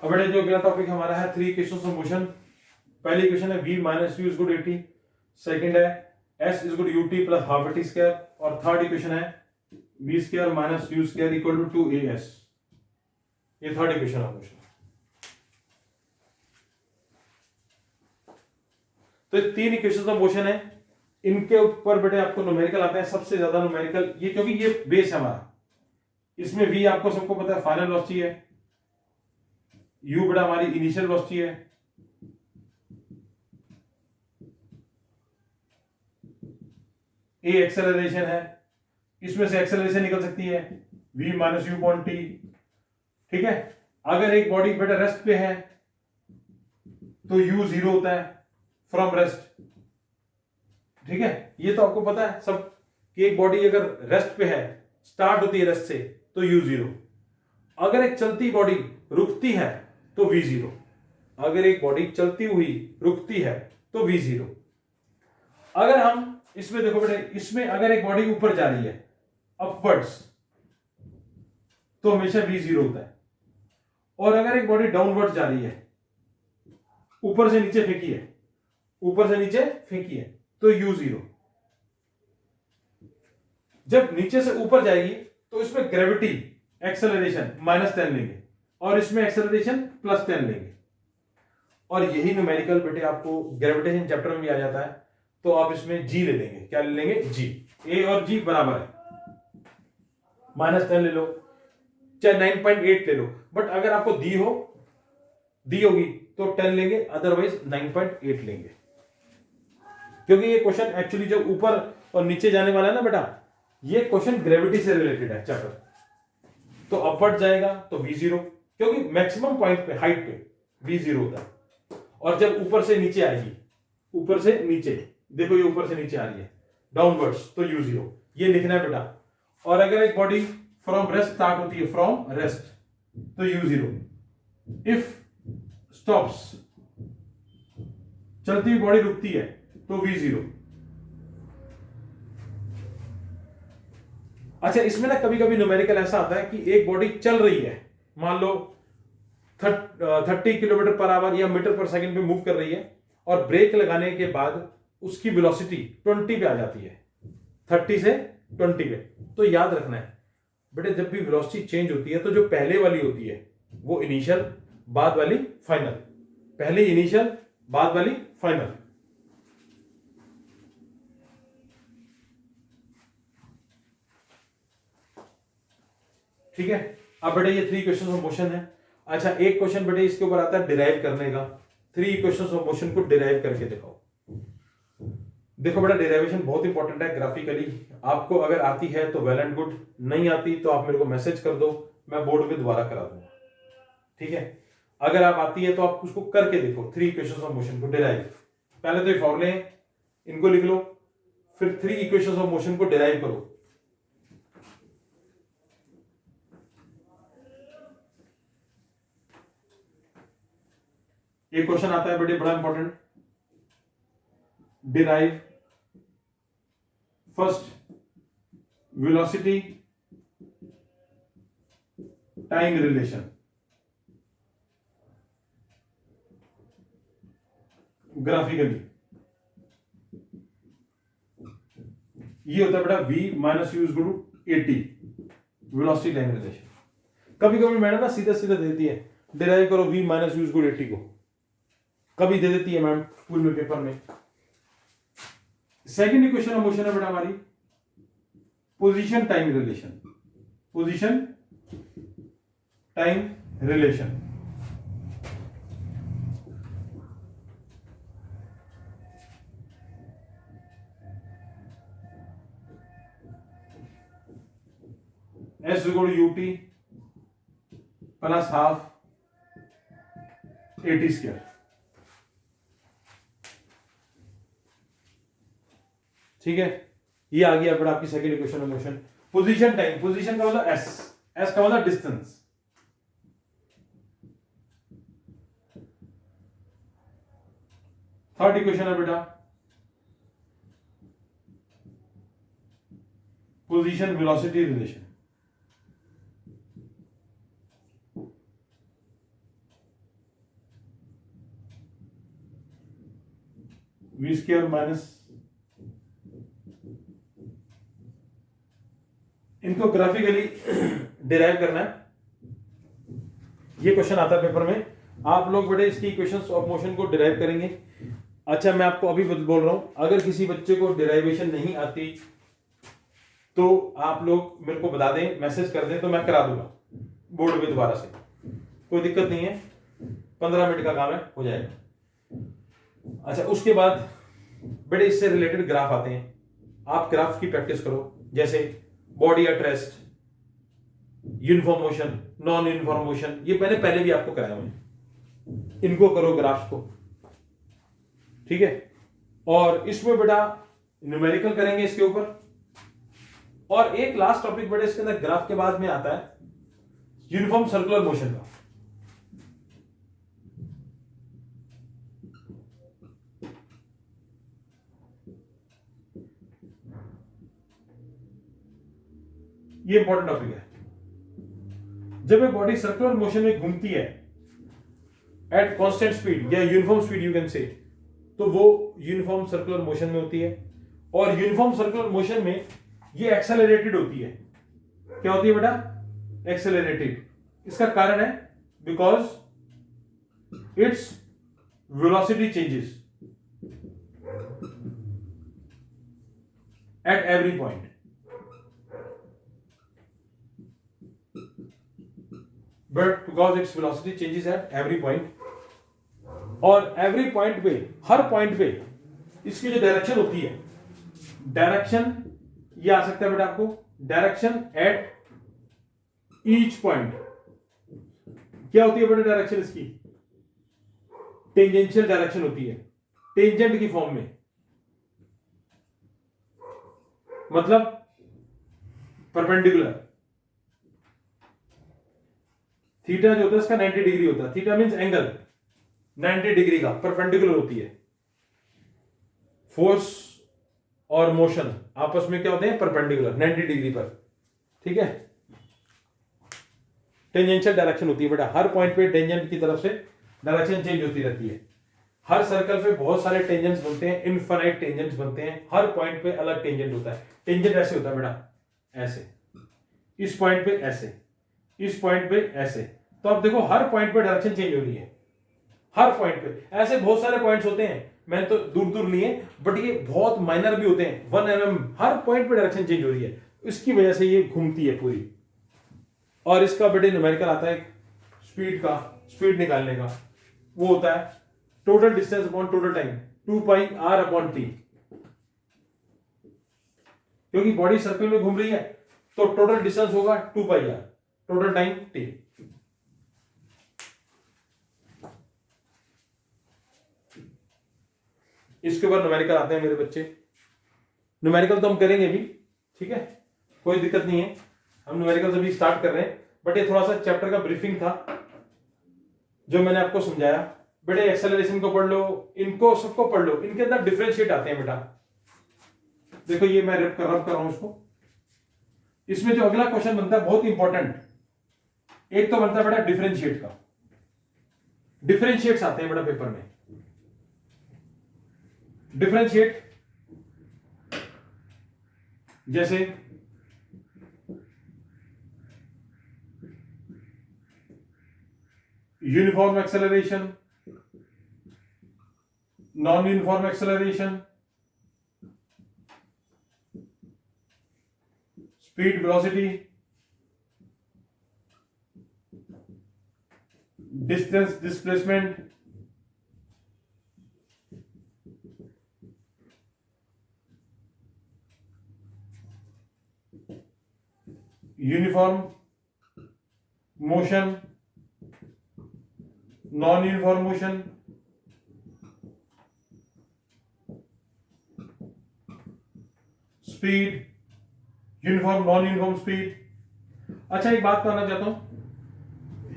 अब बेटे जो अगला टॉपिक हमारा है थ्री इक्वेशंस ऑफ मोशन। पहली इक्वेशन है v माइनस यू इज गुड 80, सेकंड है s इज गुड ut plus half t square, और थर्ड इक्वेशन है v square minus u square equal to 2as। ये थर्ड इक्वेशन ऑफ मोशन। तो ये तीन इक्वेशंस ऑफ मोशन है, इनके ऊपर बेटे आपको न्यूमेरिकल आते हैं सबसे ज्यादा न्यूमेरिकल, ये क्योंकि ये बेस है हमारा। इसमें v आपको सबको पता है फाइनल वेलोसिटी है, u बेटा हमारी इनिशियल वेलोसिटी है, a एक्सेलरेशन है, इसमें से एक्सेलरेशन निकल सकती है v minus you point T. ठीक है, अगर एक बॉडी बेटा रेस्ट पे है तो u जीरो होता है फ्रॉम रेस्ट। ठीक है, ये तो आपको पता है सब कि एक बॉडी अगर रेस्ट पे है, स्टार्ट होती है रेस्ट से, तो u जीरो। अगर एक चलती बॉडी रुकती है तो v जीरो। अगर एक बॉडी चलती हुई रुकती है तो v जीरो। अगर हम इसमें देखो बेटे, इसमें अगर एक बॉडी ऊपर जा रही है अपवर्ड्स तो हमेशा v जीरो होता है, और अगर एक बॉडी डाउनवर्ड जा रही है, ऊपर से नीचे फेंकी है, ऊपर से नीचे फेंकी है, तो u जीरो। जब नीचे से ऊपर जाएगी तो इसमें ग्रेविटी एक्सेलरेशन -10 लेंगे और इसमें एक्सेलरेशन +10 लेंगे, और यही न्यूमेरिकल बेटे आपको ग्रेविटेशन चैप्टर में भी आ जाता है, तो आप इसमें g ले लेंगे। क्या ले लेंगे? g। a और g बराबर है, -10 ले लो चाहे 9.8 ले लो, बट अगर आपको दी होगी तो 10 लेंगे, अदरवाइज 9.8 लेंगे। क्योंकि ये क्वेश्चन एक्चुअली जो ऊपर और नीचे जाने वाला है ना बेटा, ये क्वेश्चन ग्रेविटी से रिलेटेड है चैप्टर। तो अपवर्ड जाएगा तो v जीरो, क्योंकि मैक्सिमम पॉइंट पे हाइट पे v जीरो होता है। और जब ऊपर से नीचे आएगी, ऊपर से नीचे देखो, ये ऊपर से नीचे आ रही है डाउनवर्ड्स, तो u जीरो, ये लिखना है बेटा। और अगर एक बॉडी फ्रॉम रेस्ट स्टार्ट होती है, फ्रॉम रेस्ट, तो u जीरो। इफ स्टॉप्स, चलती हुई बॉडी रुकती है तो v जीरो। अच्छा, इसमें ना कभी कभी न्यूमेरिकल ऐसा आता है कि एक बॉडी चल रही है, मान लो 30 किलोमीटर पर आवर या मीटर पर सेकंड पे मूव कर रही है, और ब्रेक लगाने के बाद उसकी वेलोसिटी 20 पे आ जाती है, 30 से 20 पे। तो याद रखना है बेटे, जब भी वेलोसिटी चेंज होती है तो जो पहले वाली होती है वो इनिशियल, बाद वाली फाइनल। पहले इनिशियल, बाद वाली फाइनल। ठीक है, अब बेटे ये थ्री इक्वेशंस ऑफ मोशन है। अच्छा, एक क्वेश्चन बेटे इसके ऊपर आता है डिराइव करने का, थ्री इक्वेशंस ऑफ मोशन को डिराइव करके दिखाओ। देखो बेटा, डेरिवेशन बहुत इंपॉर्टेंट है ग्राफिकली। आपको अगर आती है तो वेल एंड गुड, नहीं आती तो आप मेरे को मैसेज कर दो, मैं बोर्ड पे दोबारा करा दूंगा। ठीक है, अगर आप आती है तो आप उसको करके देखो, थ्री इक्वेशंस ऑफ मोशन को डिराइव। पहले तो ये फॉर्मूले हैं, इनको लिख लो, फिर थ्री इक्वेशंस ऑफ मोशन को डिराइव करो। ये क्वेश्चन आता है बेटे बड़ा important, derive first velocity time relation. Graphically ये होता है बेटा v minus u is equal to 80 velocity time relation. कभी कभी मैडम ना सीधा सीधा देती है, डिराइव करो v minus u is equal to 80 को, कभी दे देती है मैम स्कूल में पेपर में। सेकंड इक्वेशन ऑफ मोशन है बेटा हमारी position time relation. Position time relation, s equal to ut plus half at square. ठीक है, ये आ गया बेटा आपकी second equation of motion. Position time, position का मतलब एस, एस का मतलब डिस्टेंस। थर्ड इक्वेशन है बेटा position velocity relation. V square minus, इनको ग्राफिकली डिराइव करना है। ये क्वेश्चन आता है पेपर में, आप लोग बेटे इसकी इक्वेशंस ऑफ मोशन को डिराइव करेंगे। अच्छा मैं आपको अभी बोल रहा हूं, अगर किसी बच्चे को डिराइवेशन नहीं आती तो आप लोग मेरे को बता दें, मैसेज कर दें, तो मैं करा दूंगा बोर्ड पे दोबारा से, कोई दिक्कत नहीं है, 15 मिनट का काम है, हो जाएगा। अच्छा उसके बाद बेटे इससे रिलेटेड ग्राफ आते हैं, आप ग्राफ की प्रैक्टिस करो, जैसे body at rest, uniform motion, non uniform motion, ये मैंने पहले भी आपको कराया हुआ, इनको करो ग्राफ्स को, ठीक है। और इसमें बेटा न्यूमेरिकल करेंगे इसके ऊपर, और एक लास्ट टॉपिक बेटा इसके अंदर ग्राफ के बाद में आता है यूनिफॉर्म सर्कुलर मोशन का। ये इंपॉर्टेंट टॉपिक है। जब ये बॉडी सर्कुलर मोशन में घूमती है एट कांस्टेंट स्पीड या uniform speed you can say, तो वो यूनिफॉर्म सर्कुलर मोशन में होती है। और यूनिफॉर्म सर्कुलर मोशन में ये एक्सेलरेटेड होती है। क्या होती है बेटा? एक्सेलरेटेड। इसका कारण है because its velocity changes at every point. But because its velocity changes at every point, और every point पे, हर पॉइंट पे इसकी जो डायरेक्शन होती है, डायरेक्शन ये आ सकता है बेटा आपको, डायरेक्शन एट ईच पॉइंट। क्या होती है बेटा डायरेक्शन इसकी? टेंजेंशियल डायरेक्शन होती है, टेंजेंट की फॉर्म में, मतलब परपेंडिकुलर। थीटा जो होता है इसका 90 डिग्री होता है, थीटा मींस एंगल, 90 डिग्री का परपेंडिकुलर होती है। फोर्स और मोशन आपस में क्या होते हैं? परपेंडिकुलर, 90 डिग्री पर, ठीक है। टेंजेंशियल डायरेक्शन होती है बेटा, हर पॉइंट पे टेंजेंट की तरफ से डायरेक्शन चेंज होती रहती है। हर सर्कल पे बहुत सारे टेंजेंट्स बनते हैं, इनफाइनाइट टेंजेंट्स बनते हैं, हर पॉइंट पे अलग टेंजेंट होता है। टेंजेंट ऐसे होता है बेटा, ऐसे, इस पॉइंट पे ऐसे, इस पॉइंट पे ऐसे। तो आप देखो हर पॉइंट पे डायरेक्शन चेंज हो रही है, हर पॉइंट पे। ऐसे बहुत सारे पॉइंट्स होते हैं, मैंने तो दूर दूर लिए, बट ये बहुत माइनर भी होते हैं, 1 mm, हर पॉइंट पे डायरेक्शन चेंज हो रही है, इसकी वजह से ये घूमती है पूरी। और इसका बेटे न्यूमेरिकल आता है स्पीड का, स्पीड निकालने का, वो होता है total distance upon total time, 2 पाई r अपॉन t। क्योंकि बॉडी सर्कल में घूम रही है तो टोटल डिस्टेंस होगा 2 पाई r, टोटल टाइम t। इसके ऊपर न्यूमेरिकल आते हैं मेरे बच्चे, न्यूमेरिकल तो हम करेंगे भी, ठीक है, कोई दिक्कत नहीं है, हम न्यूमेरिकल से भी स्टार्ट कर रहे हैं। बट ये थोड़ा सा चैप्टर का ब्रीफिंग था जो मैंने आपको समझाया। बेटे एक्सेलरेशन को पढ़ लो, इनको सबको पढ़ लो, इनके अंदर डिफरेंशिएट आते हैं बेटा। देखो ये मैं रब कर रहा हूं इसको। इसमें जो अगला क्वेश्चन बनता है बहुत इंपॉर्टेंट, एक तो बनता है बेटा डिफरेंशिएट का, डिफरेंशिएट्स आते हैं बेटा पेपर में। डिफरेंशिएट जैसे uniform acceleration, non uniform acceleration, speed velocity, distance displacement, uniform motion, non uniform motion, speed, uniform non uniform speed. अच्छा एक बात कहना चाहता हूं,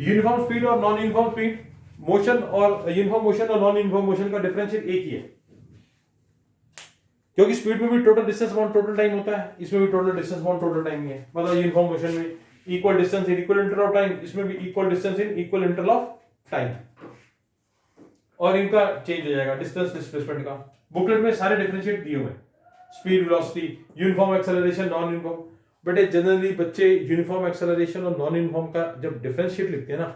यूनिफॉर्म स्पीड और नॉन यूनिफॉर्म स्पीड, मोशन और यूनिफॉर्म मोशन और नॉन यूनिफॉर्म मोशन का डिफरेंशिएट एक ही है, क्योंकि स्पीड में भी total distance upon total time होता है, इसमें भी total distance upon total time ही है। मतलब यूनिफॉर्म मोशन में equal distance in equal interval of time, इसमें भी equal distance in equal interval of time, और इनका चेंज हो जाएगा डिस्टेंस डिस्प्लेसमेंट का। बुकलेट में सारे डिफरेंशिएट दिए हुए हैं, speed, velocity, uniform acceleration, non uniform. But generally बच्चे यूनिफॉर्म एक्सेलरेशन और नॉन यूनिफॉर्म का जब डिफरेंशिएट लिखते हैं ना,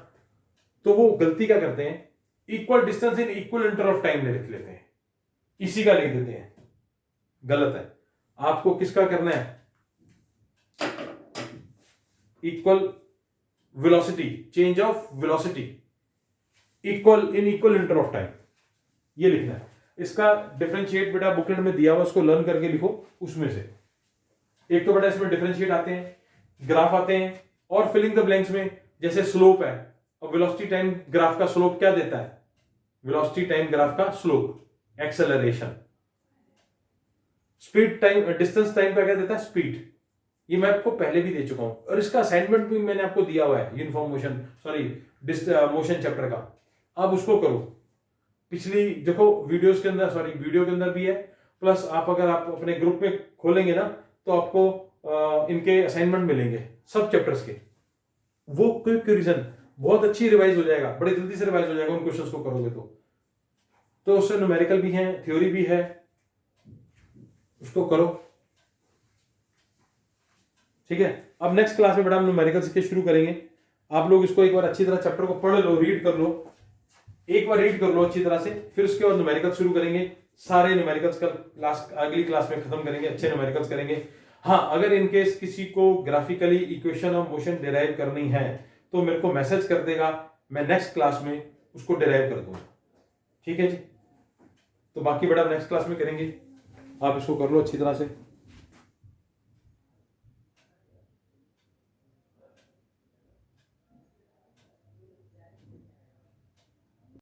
तो वो गलती क्या करते हैं, equal distance in equal inter of time लिख लेते हैं, इसी का लिख देते हैं। गलत है। आपको किसका करना है, equal velocity, change of velocity equal in equal inter of time, ये लिखना है। इसका डिफरेंशिएट बेटा बुकलेट में दिया हुआ, उसको लर्न करके लिखो। उसमें से एक तो बेटा इसमें डिफरेंशिएट आते हैं, ग्राफ आते हैं, और फिलिंग द ब्लैंक्स में जैसे स्लोप है, और वेलोसिटी टाइम ग्राफ का स्लोप क्या देता है, वेलोसिटी टाइम ग्राफ का slope, acceleration. Speed time, distance time का क्या देता है, स्पीड। ये मैं आपको पहले भी दे चुका हूं, और इसका असाइनमेंट भी मैंने आपको दिया हुआ है, uniform motion, sorry motion chapter का। आप उसको करो, पिछली देखो वीडियोस के अंदर, सॉरी वीडियो के अंदर भी है, प्लस आप अगर आप अपने ग्रुप में खोलेंगे ना, तो आपको इनके असाइनमेंट मिलेंगे सब चैप्टर्स के। वो क्विक रीजन बहुत अच्छी रिवाइज हो जाएगा, बड़े जल्दी से रिवाइज हो जाएगा उन क्वेश्चंस को करोगे तो उससे न्यूमेरिकल भी है, थ्योरी भी है, उसको करो। ठीक है, अब नेक्स्ट क्लास में बेटा हम न्यूमेरिकल के शुरू करेंगे। आप लोग इसको एक बार अच्छी तरह चैप्टर को पढ़ लो, रीड कर लो, एक बार रीड कर लो अच्छी तरह से, फिर उसके बाद न्यूमेरिकल शुरू करेंगे। सारे न्यूमेरिकल्स का क्लास अगली क्लास में खत्म करेंगे, अच्छे न्यूमेरिकल्स करेंगे। हाँ, अगर इनकेस किसी को graphically equation of motion derive करनी है तो मेरे को मैसेज कर देगा, मैं नेक्स्ट क्लास में उसको डिराइव कर दूंगा। ठीक है जी, तो बाकी बेटा नेक्स्ट क्लास में करेंगे, आप इसको कर लो अच्छी तरह से।